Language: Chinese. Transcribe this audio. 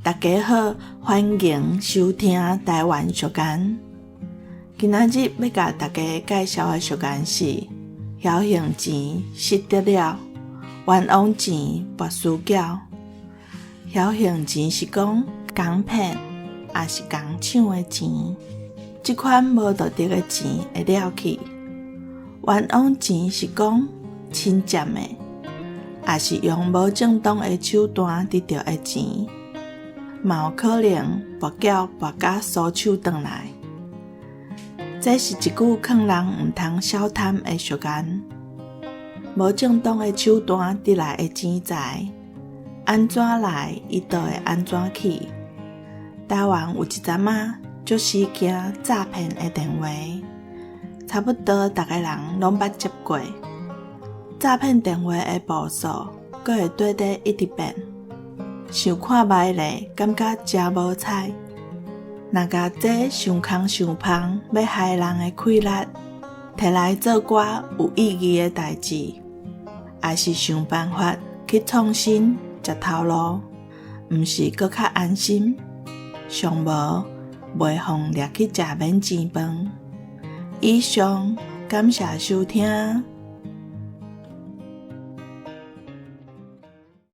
大家好，欢迎收听台湾俗言。今仔日要甲大家介绍的俗言是：侥幸钱失得了，冤枉钱跋输缴。侥幸钱是讲公骗，也是公抢的钱。这款无道德的钱会了去。冤枉钱是讲侵占的，也是用无正当的手段得到的钱。嘛有可能跋缴跋甲苏手回来，这是一句劝人毋通小贪的俗言。无正当的手段得来的钱财，安怎来，伊就会安怎去。台湾有一阵仔就是惊诈骗的电话，差不多逐个人拢捌接过。诈骗电话的步数，阁会短短一直变。想看卖咧，感觉真无彩。若甲这伤空伤芳，要害人的气力，摕来做寡有意义的代志，也是想办法去创新食头路，毋是阁较安心。上无袂互掠去食免钱饭。以上，感谢收听。